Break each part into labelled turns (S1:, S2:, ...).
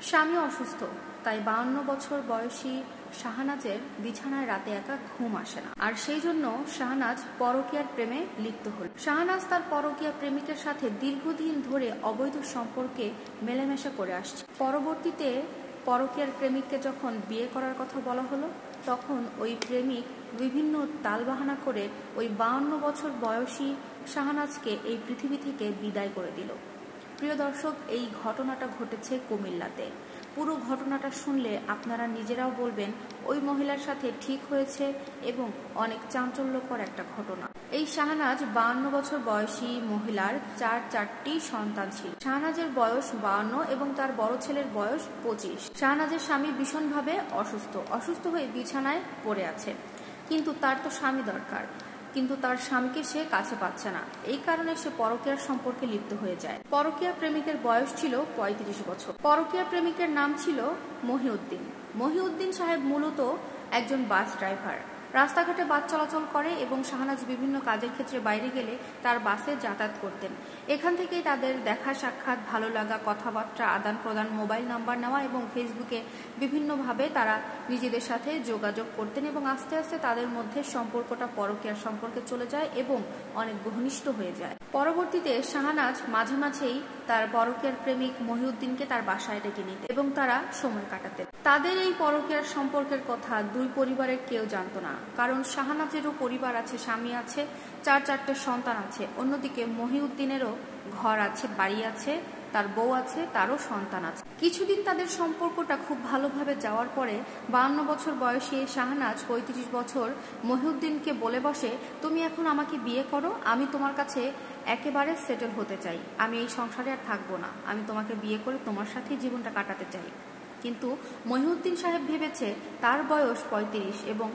S1: স্বামী অসুস্থ, তাই 52 বছর বয়সী শাহনাজের বিছানায় রাতে একা ঘুম আসে না, আর সেই জন্য শাহনাজ পরকীয়ার প্রেমে লিপ্ত হল। শাহনাজ তার পরকীয়া প্রেমিকের সাথে দীর্ঘদিন ধরে অবৈধ সম্পর্কে মেলামেশা করে আসছে। পরবর্তীতে পরকীয়ার প্রেমিককে যখন বিয়ে করার কথা বলা হলো, তখন ওই প্রেমিক বিভিন্ন তালবাহানা করে ওই 52 বছর বয়সী শাহনাজকে এই পৃথিবী থেকে বিদায় করে দিল। প্রিয় দর্শক, এই ঘটনাটা ঘটেছে কুমিল্লাতে। পুরো ঘটনাটা শুনলে আপনারা নিজেরাও বলবেন ওই মহিলার সাথে ঠিক হয়েছে এবং অনেক চাঞ্চল্যকর একটা ঘটনা। এই শাহনাজ 52 বছর বয়সী মহিলার চারটি সন্তান ছিল। শাহনাজের বয়স 52 এবং তার বড় ছেলের বয়স 25। শাহনাজের স্বামী ভীষণভাবে অসুস্থ হয়ে বিছানায় পড়ে আছে, কিন্তু তার তো স্বামী দরকার, কিন্তু তার স্বামীকে সে কাছে পাচ্ছে না। এই কারণে সে পরকীয়ার সম্পর্কে লিপ্ত হয়ে যায়। পরকীয়া প্রেমিকের বয়স ছিল 35 বছর। পরকীয়া প্রেমিকের নাম ছিল মহিউদ্দিন। মহিউদ্দিন সাহেব মূলত একজন বাস ড্রাইভার। রাস্তাঘাটে বাস চলাচল করে এবং শাহনাজ বিভিন্ন কাজের ক্ষেত্রে বাইরে গেলে তার বাসে যাতায়াত করতেন। এখান থেকেই তাদের দেখা সাক্ষাৎ, ভালো লাগা, কথাবার্তা আদান প্রদান, মোবাইল নাম্বার নেওয়া এবং ফেসবুকে বিভিন্নভাবে তারা নিজেদের সাথে যোগাযোগ করতেন এবং আস্তে আস্তে তাদের মধ্যে সম্পর্কটা পরকীয়ার সম্পর্কে চলে যায় এবং অনেক ঘনিষ্ঠ হয়ে যায়। পরবর্তীতে শাহনাজ মাঝে মাঝেই তার পরকীয়ার প্রেমিক মহিউদ্দিনকে তার বাসায় ডেকে নিতেন এবং তারা সময় কাটাতেন। তাদের এই পরকীয়ার সম্পর্কের কথা দুই পরিবারের কেউ জানত না, কারণ শাহনাজেরও পরিবার আছে, স্বামী আছে, চারটে সন্তান আছে। অন্যদিকে মহিউদ্দিনেরও ঘর আছে, বাড়ি আছে, তার বউ আছে, তারও সন্তান আছে। কিছুদিন তাদের সম্পর্কটা খুব ভালোভাবে যাওয়ার পরে 52 বছর বয়সী শাহনাজ 35 বছর মহিউদ্দিনকে বলে বসে, তুমি এখন আমাকে বিয়ে করো, আমি তোমার কাছে একেবারে সেটেল হতে চাই, আমি এই সংসারে আর থাকবো না, আমি তোমাকে বিয়ে করে তোমার সাথেই জীবনটা কাটাতে চাই। কিন্তু মহিউদ্দিন সাহেব ভেবেছে তার বয়স 35 এবং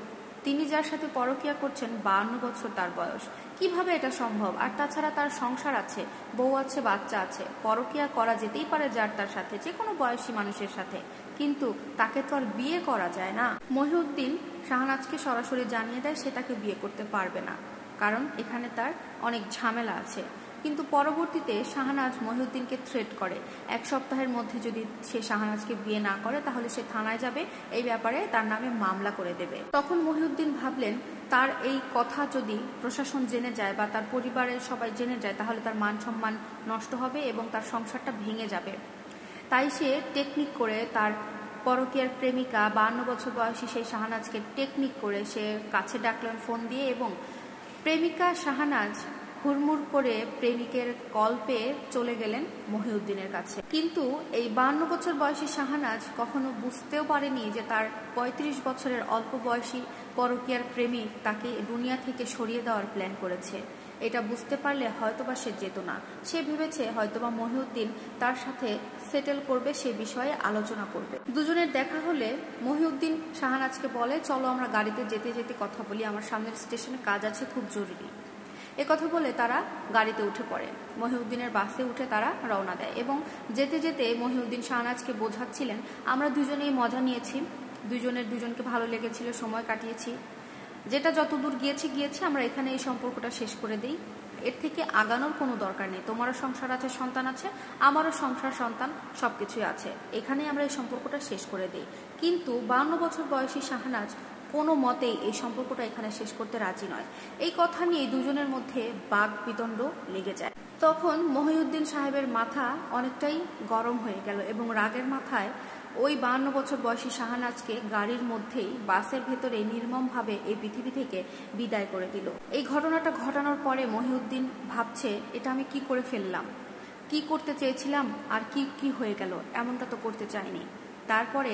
S1: তিনি যার সাথে পরকীয়া করছেন 52 বছর তার বয়স, কিভাবে এটা সম্ভব? আর তাছাড়া তার সংসার আছে, বউ আছে, বাচ্চা আছে, পরকীয়া করা যেতেই পারে যার তার সাথে, যে কোনো বয়সী মানুষের সাথে, কিন্তু তাকে তো আর বিয়ে করা যায় না। মহিউদ্দিন শাহনাজকে সরাসরি জানিয়ে দেয় সে তাকে বিয়ে করতে পারবে না, কারণ এখানে তার অনেক ঝামেলা আছে। কিন্তু পরবর্তীতে শাহনাজ মহিউদ্দিনকে থ্রেট করে, 1 সপ্তাহের মধ্যে যদি সে শাহনাজকে বিয়ে না করে তাহলে সে থানায় যাবে, এই ব্যাপারে তার নামে মামলা করে দেবে। তখন মহিউদ্দিন ভাবলেন তার এই কথা যদি প্রশাসন জেনে যায় বা তার পরিবারের সবাই জেনে যায় তাহলে তার মান সম্মান নষ্ট হবে এবং তার সংসারটা ভেঙে যাবে। তাই সে টেকনিক করে তার পরকীয়ার প্রেমিকা 52 বছর বয়সী সেই শাহনাজকে টেকনিক করে সে কাছে ডাকলেন ফোন দিয়ে এবং প্রেমিকা শাহনাজ হুড়মুড় করে প্রেমিকের কল পেয়ে চলে গেলেন মহিউদ্দিনের কাছে। কিন্তু এই 52 বছর বয়সী শাহনাজ কখনো বুঝতেও পারেনি যে তার 35 বছরের অল্প বয়সী পরকীয়ার প্রেমিক তাকে দুনিয়া থেকে সরিয়ে দেওয়ার প্ল্যান করেছে। এটা বুঝতে পারলে হয়তোবা সে যেত না। সে ভেবেছে হয়তোবা মহিউদ্দিন তার সাথে সেটেল করবে, সে বিষয়ে আলোচনা করবে। দুজনের দেখা হলে মহিউদ্দিন শাহনাজকে বলে, চলো আমরা গাড়িতে যেতে যেতে কথা বলি, আমার সামনের স্টেশনে কাজ আছে, খুব জরুরি। একথা বলে তারা গাড়িতে উঠে পড়ে। মহিউদ্দিনের বাসে উঠে তারা রওনা দেয় এবং যেতে যেতে মহিউদ্দিন শাহনাজকে বোঝাচ্ছিলেন, আমরা দুজনেই মজা নিয়েছি, দুজনকে ভালো লেগেছিল, সময় কাটিয়েছি, যেটা যতদূর গিয়েছে, আমরা এখানে এই সম্পর্কটা শেষ করে দিই, এর থেকে আগানোর কোনো দরকার নেই, তোমারও সংসার আছে, সন্তান আছে, আমারও সংসার, সন্তান সবকিছুই আছে, এখানেই আমরা এই সম্পর্কটা শেষ করে দিই। কিন্তু 52 বছর বয়সী শাহনাজ কোনো মতেই এই সম্পর্কটা এখানে শেষ করতে রাজি নয়। এই কথা নিয়ে দুজনের মধ্যে বাক বিতণ্ড লেগে যায়। তখন মহিউদ্দিন সাহেবের মাথা অনেকটাই গরম হয়ে গেল এবং রাগের মাথায় ওই 52 বছর বয়সী শাহনাজকে গাড়ির মধ্যেই বাসের ভেতরে নির্মমভাবে এই পৃথিবী থেকে বিদায় করে দিল। এই ঘটনাটা ঘটানোর পরে মহিউদ্দিন ভাবছে, এটা আমি কি করে ফেললাম, কি করতে চেয়েছিলাম আর কি হয়ে গেল, এমনটা তো করতে চাইনি। তারপরে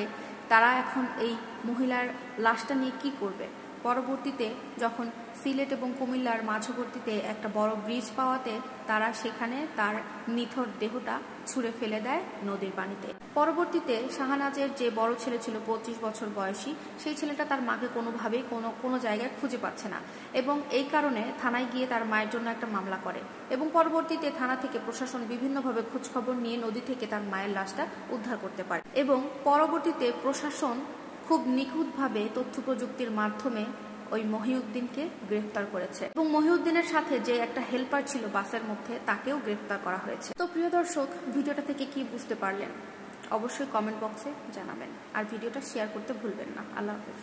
S1: তারা এখন এই মহিলার লাশটা নিয়ে কি করবে? পরবর্তীতে যখন সিলেট এবং কুমিল্লার মাঝবর্তীতে একটা বড় ব্রিজ পাওয়াতে তারা সেখানে তার নিথর দেহটা ছুঁড়ে ফেলে দেয় নদীর পানিতে। পরবর্তীতে শাহনাজের যে বড় ছেলে ছিল 25 বছর বয়সী, সেই ছেলেটা তার মাকে কোনোভাবেই কোনো জায়গায় খুঁজে পাচ্ছে না এবং এই কারণে থানায় গিয়ে তার মায়ের জন্য একটা মামলা করে এবং পরবর্তীতে থানা থেকে প্রশাসন বিভিন্নভাবে খোঁজখবর নিয়ে নদী থেকে তার মায়ের লাশটা উদ্ধার করতে পারে এবং পরবর্তীতে প্রশাসন খুব নিখুঁতভাবে তথ্য প্রযুক্তির মাধ্যমে ওই মহিউদ্দিনকে গ্রেফতার করেছে এবং মহিউদ্দিনের সাথে যে একটা হেল্পার ছিল বাসের মধ্যে তাকেও গ্রেফতার করা হয়েছে। তো প্রিয় দর্শক, ভিডিওটা থেকে কি বুঝতে পারলেন? অবশ্যই কমেন্ট বক্সে জানাবেন আর ভিডিওটা শেয়ার করতে ভুলবেন না। আল্লাহ হাফেজ।